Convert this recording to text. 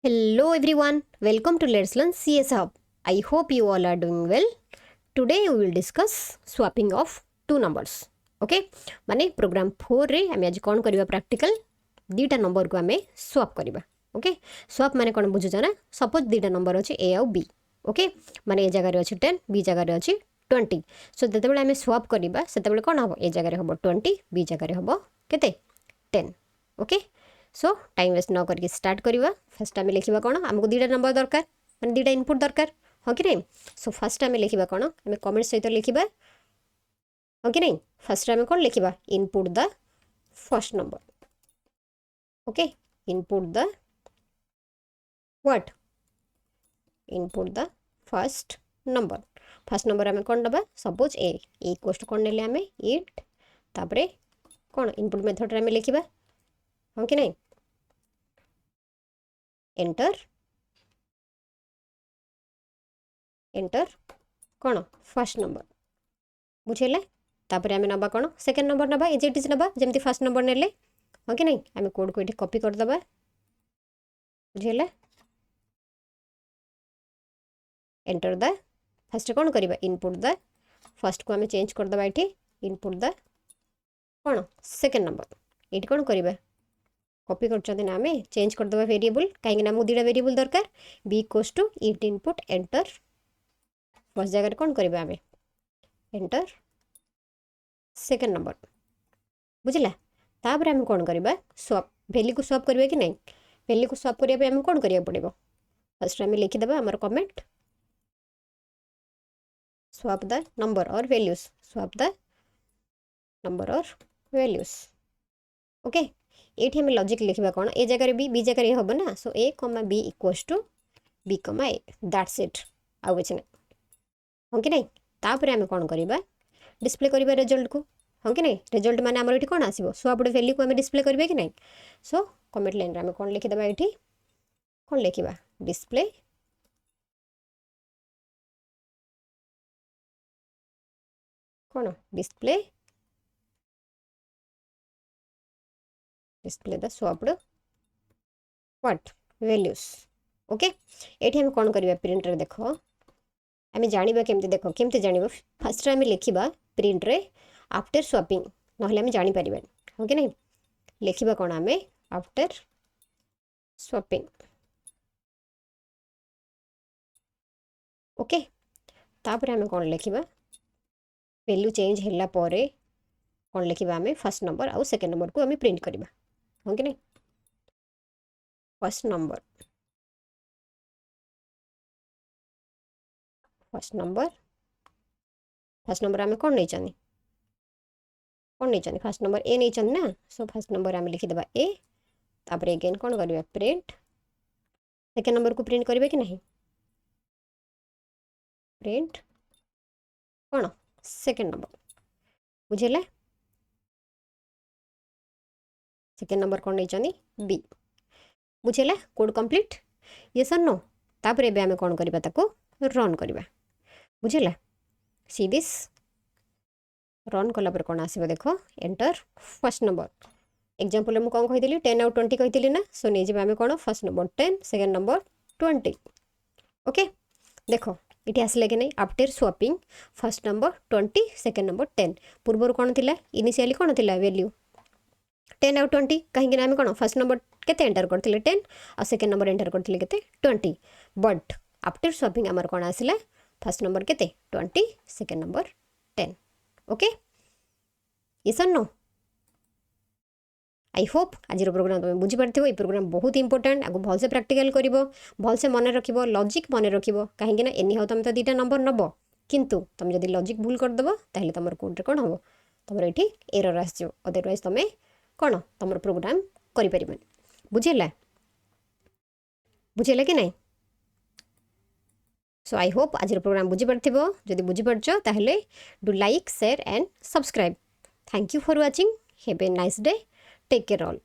Hello everyone, welcome to Let's Learn CS Hub. I hope you all are doing well. Today we will discuss swapping of two numbers. Okay, माने programme 4 रे आमे आज कोन करिबा practical दीटा number को आमे swap करिबा. Okay, swap माने कोन बुझुछ ना, सपोज दीटा नंबर अछि A और B. ओके, माने ए जगह रे अछि 10, B जगह रे अछि 20. सो जेतेबेले आमे स्वैप करिबा सेतेबेले कोन हबो, ए जगह रे हबो 20, B जगह रे हबो केते 10. ओके, सो टाइम वेस्ट न करके स्टार्ट करवा. फास्ट आम लिखा कौन, आमको दुईटा नंबर दरकार मैंने दुईटा इनपुट दरकार हाँ कि नहीं. सो फास्ट आम लिखा कौन, आम कमेंट सहित लिखा हाँ कि नहीं. फास्ट आम कौन लिखा, input the first number. Okay, input the what, input the first number. First number आम कौन दबा, सपोज ए इक्वल्स टू कौन नेले आम इट तापरे कौन इनपुट मेथड आम लिखा हाँ कि नहीं. एंटर एंटर कौन फर्स्ट नंबर बुझेले. तापर आम नबा कौन सेकेंड नंबर नबा एज इट इज नबा जमती फर्स्ट नंबर नेले हाँ कि नहीं. आम कोड को ये कॉपी करदबा बुझेले. एंटर द फर्स्ट कौन करवा, इनपुट द फर्स्ट को आम चेंज करदबा ये इनपुट द कौन सेकेंड नंबर. ये कौन करवा कॉपी कर ना, आम चेंज करदबा वेरिएबल कहीं आमको दुईटा वेरिएबल दरकार. B equals to it input enter first जगह कौन करवा आम एंटर सेकेंड नंबर बुझला. तापर आम कौन करवा स्वैप वैल्यू को स्वैप करवा कि नहीं. वैल्यू को स्वैप करने आम कौन करा पड़ो, फर्स्ट आम लिखिदेबा आमर कमेंट स्वैप द नंबर और वैल्यूज, स्वैप द नंबर और वैल्यूज. ओके, ये आम लॉजिक लिखा कौन ए जगह बी जगह हम ना. सो ए कमा बी इक्वल्स टू बी कमा ए, दैट्स इट, आउ कुछ नहीं हाँ कि नहीं. तापर आम कौन करवा डिस्प्ले करवा रिजल्ट को हाँ कि नहीं. रिजल्ट माने आमर ये कौन आसो स्वैप्ड वैल्यू को आम डिस्प्ले करवा कि नहीं. सो कमेंट लाइन आम कौन लिखिदेबा ये कौन लिखा डिस्प्ले कौन display display the swapped what values. Okay, ये हम कौन करवा प्रिंट रे देख आम जाना केमती देख केमती जान फास्ट आम लिखा प्रिंट रे आफ्टर स्वैपिंग ना आम जापर हाँ कि नहीं. लिखा कौन आम आफ्टर स्वैपिंग. ओके, तापर आम कौन लिखा वैल्यू चेंज है कौन लिखा आम फर्स्ट नंबर आउ सेकेंड नंबर को आम प्रिंट करवा हाँ कि नहीं. फर्स्ट नंबर फर्स्ट नंबर आम कौन नहीं फर्स्ट नंबर ए नहीं ना. सो फर्स्ट नंबर आम लिखिदेबा ए तापर अगेन कौन करवा प्रिंट सेकेंड नंबर को प्रिंट करवा कि नहीं. प्रिंट कौन सेकेंड नंबर बुझेले. सेकेंड नंबर कौन नहीं बी बुझेला. कोड कंप्लीट ये सर नो. तापर एबे आमे कौन करबा ताको रन करबा बुझेला. सी दिस रन कला पर कौन आसीबो देखो एंटर फर्स्ट नंबर. एग्जांपल मु कौन कहिदिली 10 आउ 20 कहिदिली ना. सो नै जेबा आमे कौन first number 10 second number 20. Okay, देखो ये आसला कि नहीं after swapping first number 20 second number 10. पूर्वर कौन थिला इनिशियली कौन थिला वैल्यू 10 आउ 20 कहीं आम कौन फर्स्ट नंबर केते एंटर करथिले 10 आ सेकेंड नंबर एंटर करथिले केते 20. बट आफ्टर स्वैपिंग आमर कौन आसिला फर्स्ट नंबर केते 20 सेकेंड नंबर 10. ओके, ये सर नो. आई होप आज प्रोग्राम तुम बुझीपार. ये प्रोग्राम बहुत इंपोर्टेंट, आगु भलसे प्रैक्टिकल कर भलसे मन रख लॉजिक मन रख कहीं एनी हाउ तुम तो दुईटा नंबर नब किंतु तुम जब लॉजिक भूल करदेव ताहले तुम कोड कौन हम तुम ये एरर आस अदरवाइज तुम कौन तुम प्रोग्राम कर बुझेला बुझेला कि नहीं. सो आई होप आज प्रोग्राम बुझीपार. जदि बुझीपारछ ताहले do like share and subscribe. Thank you for watching. Have a nice day. Take care all.